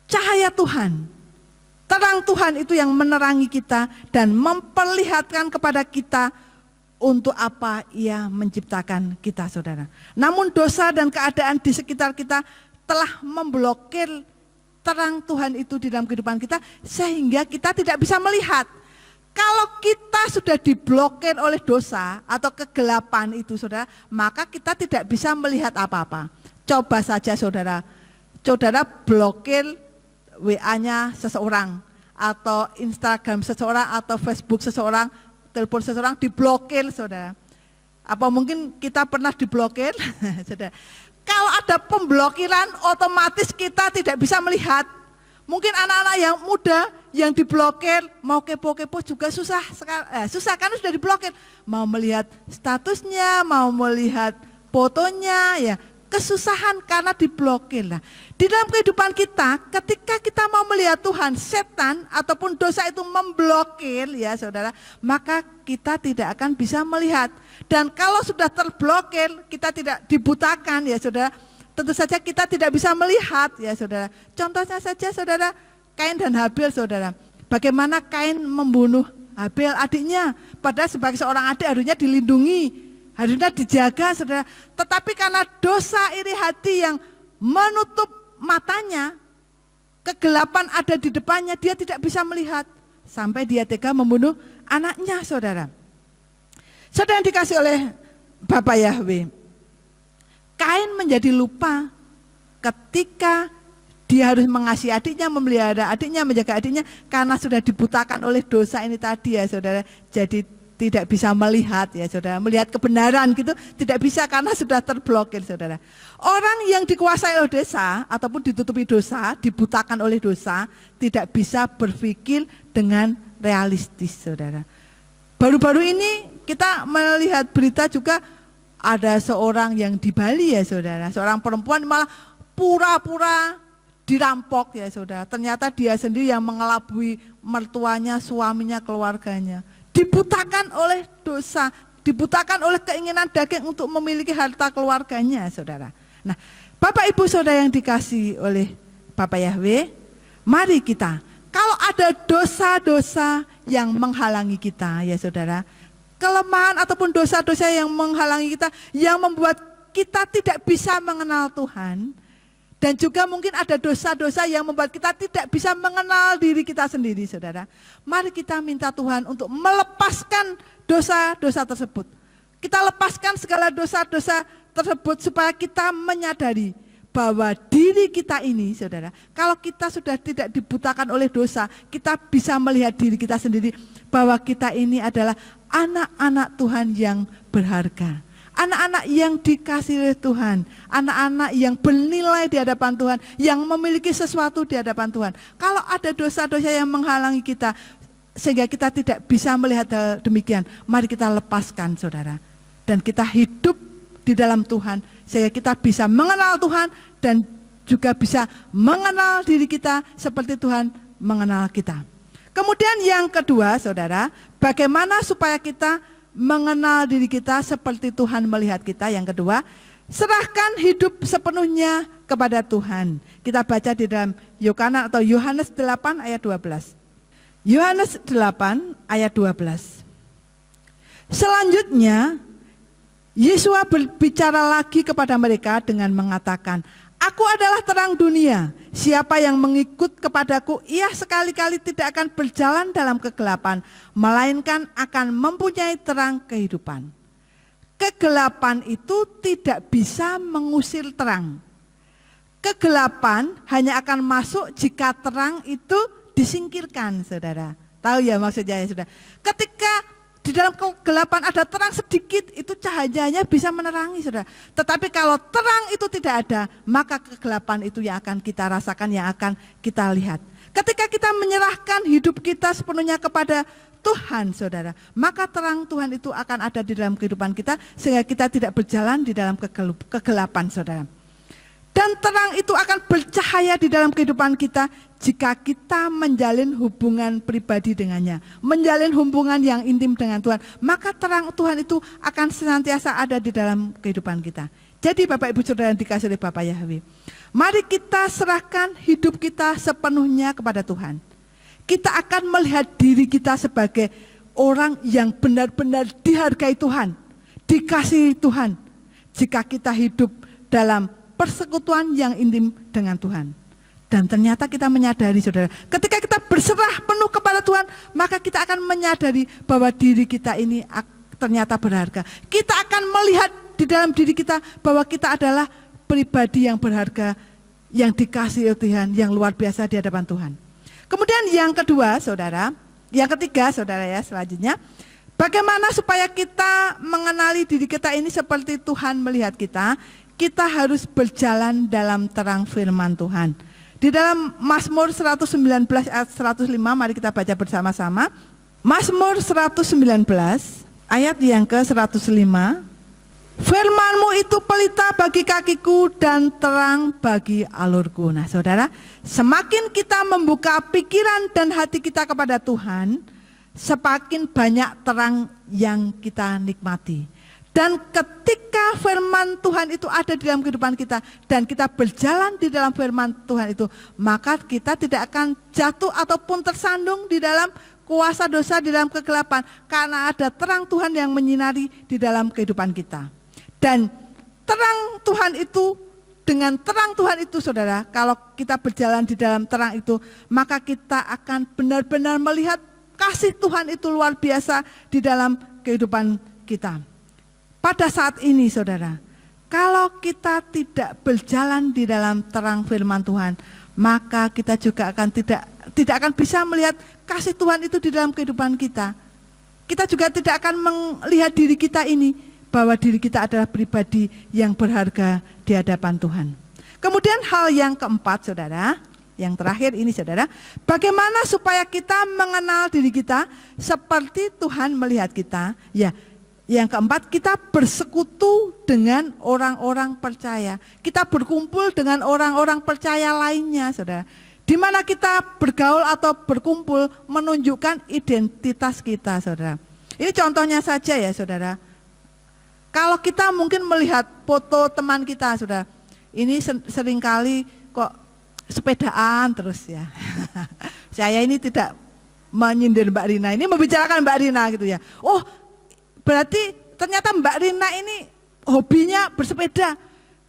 Cahaya Tuhan, terang Tuhan itu yang menerangi kita dan memperlihatkan kepada kita untuk apa Ia menciptakan kita, saudara. Namun dosa dan keadaan di sekitar kita telah memblokir terang Tuhan itu di dalam kehidupan kita, sehingga kita tidak bisa melihat. Kalau kita sudah diblokir oleh dosa atau kegelapan itu, saudara, maka kita tidak bisa melihat apa-apa. Coba saja, saudara blokir WA-nya seseorang, atau Instagram seseorang, atau Facebook seseorang, telepon seseorang, diblokir, saudara. Apa mungkin kita pernah diblokir? Saudara, kalau ada pemblokiran, otomatis kita tidak bisa melihat. Mungkin anak-anak yang muda yang diblokir, mau kepo-kepo juga susah karena sudah diblokir. Mau melihat statusnya, mau melihat fotonya, ya kesusahan karena diblokir. Nah, di dalam kehidupan kita, ketika kita mau melihat Tuhan, setan ataupun dosa itu memblokir, ya saudara, maka kita tidak akan bisa melihat. Dan kalau sudah terblokir, kita tidak dibutakan, ya saudara, tentu saja kita tidak bisa melihat, ya saudara. Contohnya saja, saudara, Kain dan Habil, saudara. Bagaimana Kain membunuh Habil adiknya, padahal sebagai seorang adik harusnya dilindungi, harusnya dijaga, saudara. Tetapi karena dosa iri hati yang menutup matanya, kegelapan ada di depannya, dia tidak bisa melihat. Sampai dia tega membunuh anaknya, saudara. Saudara yang dikasih oleh Bapak Yahweh, Kain menjadi lupa ketika dia harus mengasihi adiknya, memelihara adiknya, menjaga adiknya, karena sudah dibutakan oleh dosa ini tadi, ya saudara. Jadi tidak bisa melihat, ya saudara, melihat kebenaran gitu, tidak bisa karena sudah terblokir, saudara. Orang yang dikuasai oleh dosa ataupun ditutupi dosa, dibutakan oleh dosa, tidak bisa berpikir dengan realistis, saudara. Baru-baru ini kita melihat berita juga ada seorang yang di Bali, ya saudara, seorang perempuan malah pura-pura dirampok, ya saudara. Ternyata dia sendiri yang mengelabui mertuanya, suaminya, keluarganya. Dibutakan oleh dosa, dibutakan oleh keinginan daging untuk memiliki harta keluarganya, saudara. Nah, Bapak Ibu saudara yang dikasihi oleh Bapak Yahweh, mari kita, kalau ada dosa-dosa yang menghalangi kita, ya saudara, kelemahan ataupun dosa-dosa yang menghalangi kita, yang membuat kita tidak bisa mengenal Tuhan, dan juga mungkin ada dosa-dosa yang membuat kita tidak bisa mengenal diri kita sendiri, saudara. Mari kita minta Tuhan untuk melepaskan dosa-dosa tersebut. Kita lepaskan segala dosa-dosa tersebut supaya kita menyadari bahwa diri kita ini, saudara, kalau kita sudah tidak dibutakan oleh dosa, kita bisa melihat diri kita sendiri bahwa kita ini adalah anak-anak Tuhan yang berharga. Anak-anak yang dikasihi oleh Tuhan, anak-anak yang bernilai di hadapan Tuhan, yang memiliki sesuatu di hadapan Tuhan. Kalau ada dosa-dosa yang menghalangi kita, sehingga kita tidak bisa melihat hal demikian, mari kita lepaskan, saudara. Dan kita hidup di dalam Tuhan, sehingga kita bisa mengenal Tuhan dan juga bisa mengenal diri kita seperti Tuhan mengenal kita. Kemudian yang kedua, saudara, bagaimana supaya kita mengenal diri kita seperti Tuhan melihat kita? Yang kedua, serahkan hidup sepenuhnya kepada Tuhan. Kita baca di dalam Yohanes 8 ayat 12. Yohanes 8 ayat 12. Selanjutnya, Yesua berbicara lagi kepada mereka dengan mengatakan, Aku adalah terang dunia, siapa yang mengikut kepadaku, ia sekali-kali tidak akan berjalan dalam kegelapan, melainkan akan mempunyai terang kehidupan. Kegelapan itu tidak bisa mengusir terang. Kegelapan hanya akan masuk jika terang itu disingkirkan, saudara. Tahu ya maksudnya ya, saudara? Ketika di dalam kegelapan ada terang sedikit, itu cahayanya bisa menerangi, saudara. Tetapi kalau terang itu tidak ada, maka kegelapan itu yang akan kita rasakan, yang akan kita lihat. Ketika kita menyerahkan hidup kita sepenuhnya kepada Tuhan, saudara, maka terang Tuhan itu akan ada di dalam kehidupan kita, sehingga kita tidak berjalan di dalam kegelapan, saudara. Dan terang itu akan bercahaya di dalam kehidupan kita jika kita menjalin hubungan pribadi dengannya, menjalin hubungan yang intim dengan Tuhan, maka terang Tuhan itu akan senantiasa ada di dalam kehidupan kita. Jadi Bapak Ibu Saudara yang dikasihi oleh Bapa Yahweh, mari kita serahkan hidup kita sepenuhnya kepada Tuhan. Kita akan melihat diri kita sebagai orang yang benar-benar dihargai Tuhan, dikasihi Tuhan, jika kita hidup dalam persekutuan yang intim dengan Tuhan. Dan ternyata kita menyadari, saudara, ketika kita berserah penuh kepada Tuhan, maka kita akan menyadari bahwa diri kita ini ternyata berharga. Kita akan melihat di dalam diri kita bahwa kita adalah pribadi yang berharga, yang dikasihi oleh Tuhan, yang luar biasa di hadapan Tuhan. Kemudian yang kedua, saudara, yang ketiga, saudara ya, selanjutnya, bagaimana supaya kita mengenali diri kita ini seperti Tuhan melihat kita? Kita harus berjalan dalam terang firman Tuhan. Di dalam Mazmur 119 ayat 105, mari kita baca bersama-sama. Mazmur 119 ayat yang ke-105. Firman-Mu itu pelita bagi kakiku dan terang bagi alurku. Nah saudara, semakin kita membuka pikiran dan hati kita kepada Tuhan, semakin banyak terang yang kita nikmati. Dan ketika firman Tuhan itu ada di dalam kehidupan kita dan kita berjalan di dalam firman Tuhan itu, maka kita tidak akan jatuh ataupun tersandung di dalam kuasa dosa, di dalam kegelapan, karena ada terang Tuhan yang menyinari di dalam kehidupan kita. Dan terang Tuhan itu, dengan terang Tuhan itu, saudara, kalau kita berjalan di dalam terang itu, maka kita akan benar-benar melihat kasih Tuhan itu luar biasa di dalam kehidupan kita. Pada saat ini, saudara, kalau kita tidak berjalan di dalam terang firman Tuhan, maka kita juga akan tidak akan bisa melihat kasih Tuhan itu di dalam kehidupan kita. Kita juga tidak akan melihat diri kita ini, bahwa diri kita adalah pribadi yang berharga di hadapan Tuhan. Kemudian hal yang keempat, saudara, yang terakhir ini, saudara, bagaimana supaya kita mengenal diri kita seperti Tuhan melihat kita? Ya, yang keempat, kita bersekutu dengan orang-orang percaya. Kita berkumpul dengan orang-orang percaya lainnya, saudara. Di mana kita bergaul atau berkumpul menunjukkan identitas kita, saudara. Ini contohnya saja ya, saudara. Kalau kita mungkin melihat foto teman kita, saudara, ini seringkali kok sepedaan terus ya. Saya ini tidak menyindir Mbak Rina, ini membicarakan Mbak Rina gitu ya. Oh, berarti ternyata Mbak Rina ini hobinya bersepeda.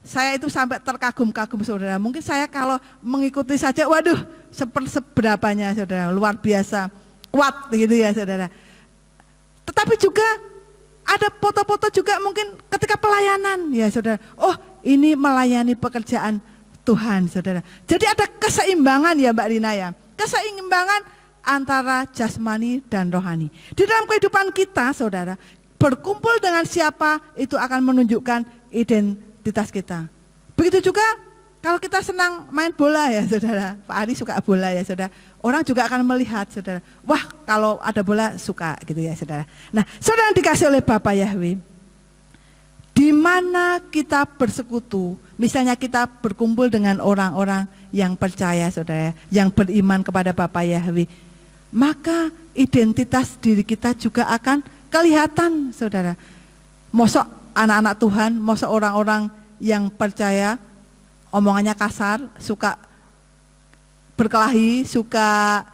Saya itu sampai terkagum-kagum, saudara. Mungkin saya kalau mengikuti saja, waduh, seberapanya, saudara, luar biasa, kuat gitu ya, saudara. Tetapi juga ada foto-foto juga mungkin ketika pelayanan, ya saudara. Oh, ini melayani pekerjaan Tuhan, saudara. Jadi ada keseimbangan ya Mbak Rina ya. Keseimbangan antara jasmani dan rohani. Di dalam kehidupan kita, saudara, berkumpul dengan siapa itu akan menunjukkan identitas kita. Begitu juga kalau kita senang main bola ya saudara. Pak Ari suka bola ya saudara. Orang juga akan melihat saudara. Wah, kalau ada bola suka gitu ya saudara. Nah, saudara yang dikasih oleh Bapa Yahweh, di mana kita bersekutu, misalnya kita berkumpul dengan orang-orang yang percaya saudara, yang beriman kepada Bapa Yahweh, maka identitas diri kita juga akan kelihatan saudara. Mosok anak-anak Tuhan, mosok orang-orang yang percaya omongannya kasar, suka berkelahi, suka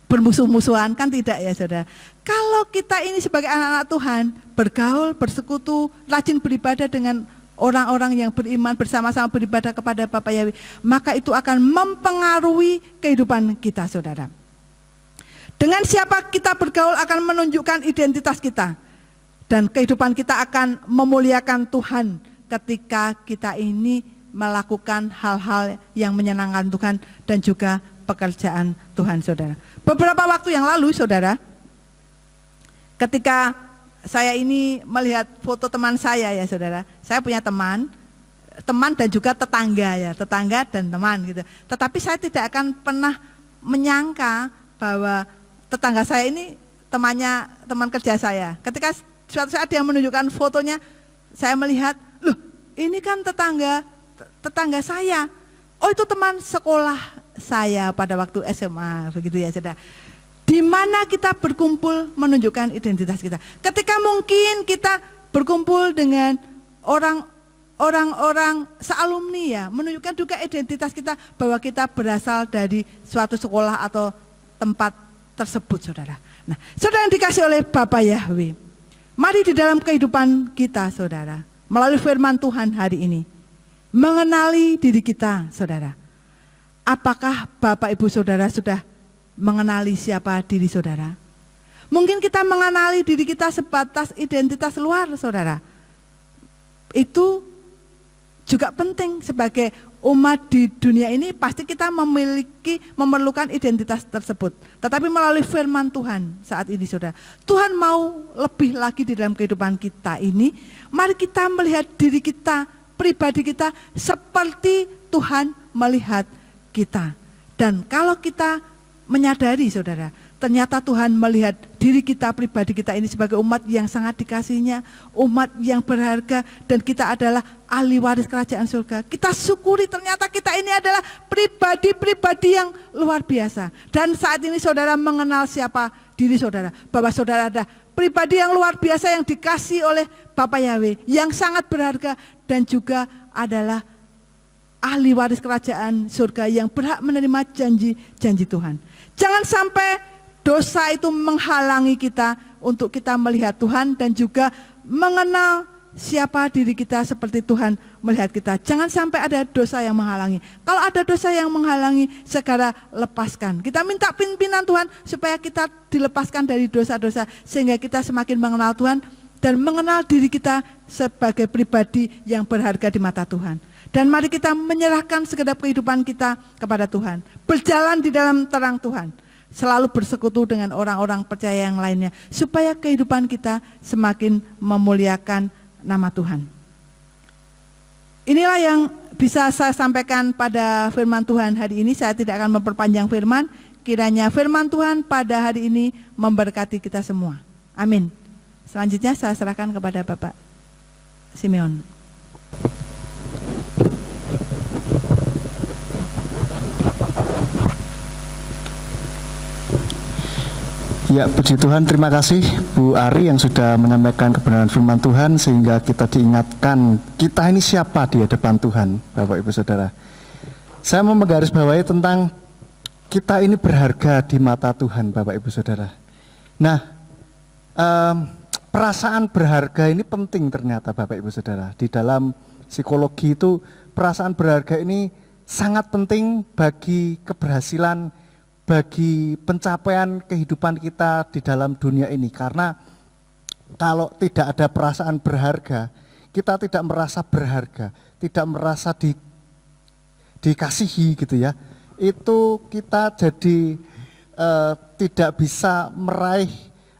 bermusuh-musuhan, kan tidak ya saudara. Kalau kita ini sebagai anak-anak Tuhan, bergaul, bersekutu, rajin beribadah dengan orang-orang yang beriman, bersama-sama beribadah kepada Bapa Yahweh, maka itu akan mempengaruhi kehidupan kita, saudara. Dengan siapa kita bergaul akan menunjukkan identitas kita. Dan kehidupan kita akan memuliakan Tuhan ketika kita ini melakukan hal-hal yang menyenangkan Tuhan dan juga pekerjaan Tuhan, saudara. Beberapa waktu yang lalu, saudara, ketika saya ini melihat foto teman saya ya, saudara. Saya punya teman dan juga tetangga ya, tetangga dan teman gitu. Tetapi saya tidak akan pernah menyangka bahwa tetangga saya ini teman kerja saya. Ketika suatu saat dia menunjukkan fotonya, saya melihat, loh ini kan tetangga saya. Oh itu teman sekolah saya pada waktu SMA, begitu ya, saudara. Di mana kita berkumpul menunjukkan identitas kita. Ketika mungkin kita berkumpul dengan orang-orang sealumni ya, menunjukkan juga identitas kita bahwa kita berasal dari suatu sekolah atau tempat tersebut, saudara. Nah, saudara yang dikasih oleh Bapa Yahweh, mari di dalam kehidupan kita, saudara, melalui firman Tuhan hari ini, mengenali diri kita, saudara. Apakah Bapak Ibu Saudara sudah mengenali siapa diri saudara? Mungkin kita mengenali diri kita sebatas identitas luar, saudara. Itu juga penting sebagai umat di dunia ini, pasti kita memerlukan identitas tersebut. Tetapi melalui firman Tuhan saat ini, saudara, Tuhan mau lebih lagi di dalam kehidupan kita ini. Mari kita melihat diri kita, pribadi kita seperti Tuhan melihat kita. Dan kalau kita menyadari, saudara, ternyata Tuhan melihat diri kita, pribadi kita ini sebagai umat yang sangat dikasihinya, umat yang berharga, dan kita adalah ahli waris kerajaan surga. Kita syukuri ternyata kita ini adalah pribadi-pribadi yang luar biasa. Dan saat ini saudara mengenal siapa diri saudara, bahwa saudara ada pribadi yang luar biasa yang dikasih oleh Bapa Yahweh, yang sangat berharga, dan juga adalah ahli waris kerajaan surga yang berhak menerima janji-janji Tuhan. Jangan sampai dosa itu menghalangi kita untuk kita melihat Tuhan dan juga mengenal siapa diri kita seperti Tuhan melihat kita. Jangan sampai ada dosa yang menghalangi. Kalau ada dosa yang menghalangi, segera lepaskan. Kita minta pimpinan Tuhan supaya kita dilepaskan dari dosa-dosa, sehingga kita semakin mengenal Tuhan dan mengenal diri kita sebagai pribadi yang berharga di mata Tuhan. Dan mari kita menyerahkan segenap kehidupan kita kepada Tuhan. Berjalan di dalam terang Tuhan. Selalu bersekutu dengan orang-orang percaya yang lainnya. Supaya kehidupan kita semakin memuliakan nama Tuhan. Inilah yang bisa saya sampaikan pada firman Tuhan hari ini. Saya tidak akan memperpanjang firman. Kiranya firman Tuhan pada hari ini memberkati kita semua. Amin. Selanjutnya saya serahkan kepada Bapak Simeon. Ya, puji Tuhan, terima kasih Bu Ari yang sudah menyampaikan kebenaran firman Tuhan sehingga kita diingatkan kita ini siapa di hadapan Tuhan, Bapak Ibu Saudara. Saya mau menggarisbawahi tentang kita ini berharga di mata Tuhan, Bapak Ibu Saudara. Nah, perasaan berharga ini penting ternyata, Bapak Ibu Saudara. Di dalam psikologi itu perasaan berharga ini sangat penting bagi keberhasilan, bagi pencapaian kehidupan kita di dalam dunia ini. Karena kalau tidak ada perasaan berharga, kita tidak merasa berharga, tidak merasa dikasihi gitu ya. Itu kita jadi tidak bisa meraih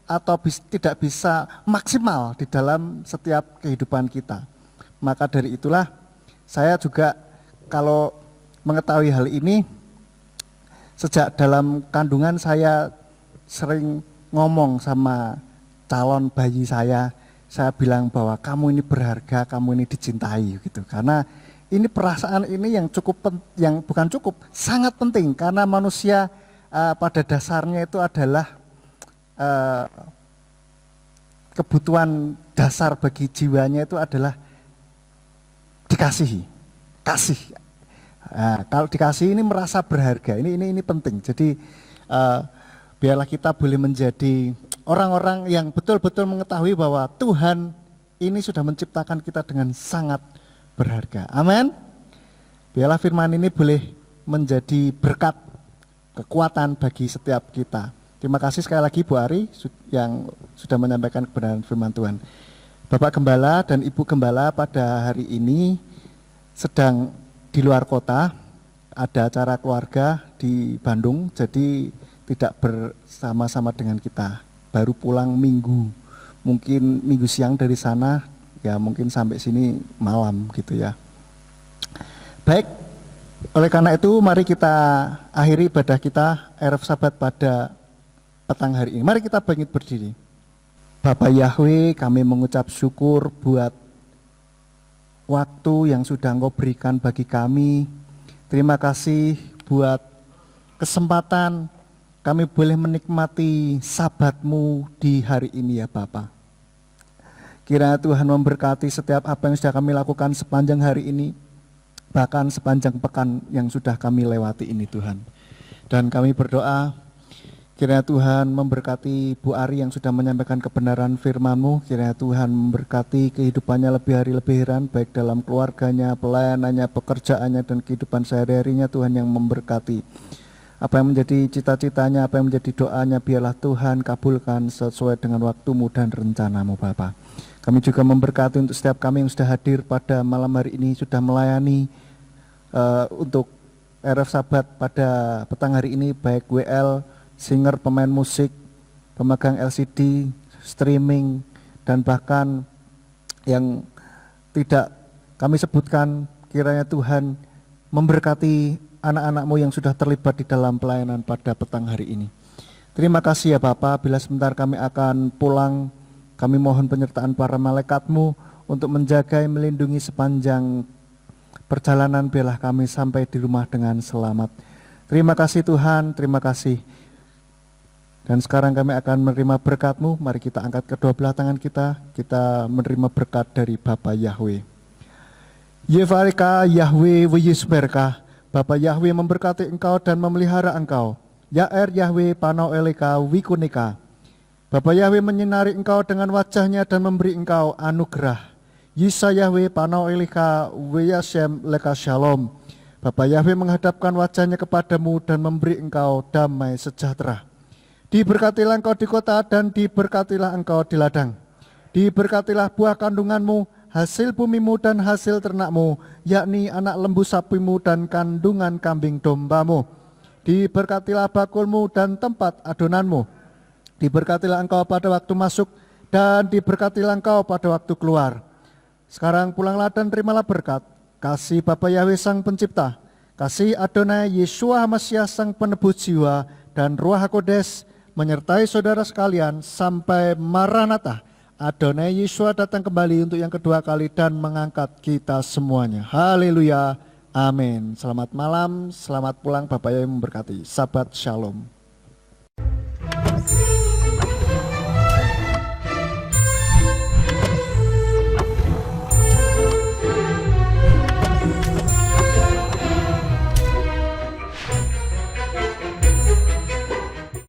atau tidak bisa maksimal di dalam setiap kehidupan kita. Maka dari itulah saya juga kalau mengetahui hal ini, sejak dalam kandungan saya sering ngomong sama calon bayi saya bilang bahwa kamu ini berharga, kamu ini dicintai gitu. Karena ini perasaan ini yang sangat penting karena manusia pada dasarnya itu adalah kebutuhan dasar bagi jiwanya itu adalah dikasihi, kasih. Nah, kalau dikasih ini merasa berharga, ini penting. Jadi biarlah kita boleh menjadi orang-orang yang betul-betul mengetahui bahwa Tuhan ini sudah menciptakan kita dengan sangat berharga. Amin. Biarlah firman ini boleh menjadi berkat, kekuatan bagi setiap kita. Terima kasih sekali lagi Bu Ari yang sudah menyampaikan kebenaran firman Tuhan. Bapak Gembala dan Ibu Gembala pada hari ini sedang di luar kota, ada acara keluarga di Bandung, jadi tidak bersama-sama dengan kita. Baru pulang minggu, mungkin minggu siang dari sana, ya mungkin sampai sini malam gitu ya. Baik, oleh karena itu mari kita akhiri ibadah kita Erev Sabat pada petang hari ini. Mari kita bangkit berdiri. Bapak Yahweh, kami mengucap syukur buat waktu yang sudah Engkau berikan bagi kami. Terima kasih buat kesempatan kami boleh menikmati sabat-Mu di hari ini ya Bapak. Kiranya Tuhan memberkati setiap apa yang sudah kami lakukan sepanjang hari ini, bahkan sepanjang pekan yang sudah kami lewati ini Tuhan. Dan kami berdoa, kiranya Tuhan memberkati Bu Ari yang sudah menyampaikan kebenaran firman-Mu. Kiranya Tuhan memberkati kehidupannya lebih hari lebih heran, baik dalam keluarganya, pelayanannya, pekerjaannya, dan kehidupan sehari-harinya. Tuhan yang memberkati. Apa yang menjadi cita-citanya, apa yang menjadi doanya, biarlah Tuhan kabulkan sesuai dengan waktu-Mu dan rencana-Mu Bapa. Kami juga memberkati untuk setiap kami yang sudah hadir pada malam hari ini, sudah melayani untuk Erev Sabat pada petang hari ini, baik WL, singer, pemain musik, pemegang LCD, streaming, dan bahkan yang tidak kami sebutkan. Kiranya Tuhan memberkati anak-anak-Mu yang sudah terlibat di dalam pelayanan pada petang hari ini. Terima kasih ya Bapa, bila sebentar kami akan pulang, kami mohon penyertaan para malaikat-Mu untuk menjaga, melindungi sepanjang perjalanan, biarlah kami sampai di rumah dengan selamat. Terima kasih Tuhan, terima kasih. Dan sekarang kami akan menerima berkat-Mu. Mari kita angkat kedua belah tangan kita menerima berkat dari Bapa Yahweh. Yevareka Yahweh Wiyisberka, Bapa Yahweh memberkati engkau dan memelihara engkau. Yaer Yahweh Panau Eleka Wikunika, Bapa Yahweh menyinari engkau dengan wajahnya dan memberi engkau anugerah. Yisa Yahweh Panau Eleka Wiyashem Leka Shalom, Bapa Yahweh menghadapkan wajahnya kepadamu dan memberi engkau damai sejahtera. Diberkatilah engkau di kota dan diberkatilah engkau di ladang. Diberkatilah buah kandunganmu, hasil bumimu dan hasil ternakmu, yakni anak lembu sapimu dan kandungan kambing dombamu. Diberkatilah bakulmu dan tempat adonanmu. Diberkatilah engkau pada waktu masuk dan diberkatilah engkau pada waktu keluar. Sekarang pulanglah dan terimalah berkat. Kasih Bapa Yahweh Sang Pencipta, kasih Adonai Yeshua Hamasyah Sang Penebus jiwa, dan Ruach HaKodes menyertai saudara sekalian sampai Maranatha. Adonai Yeshua datang kembali untuk yang kedua kali dan mengangkat kita semuanya. Haleluya. Amin. Selamat malam, selamat pulang. Bapak Yahweh memberkati. Sabat Shalom.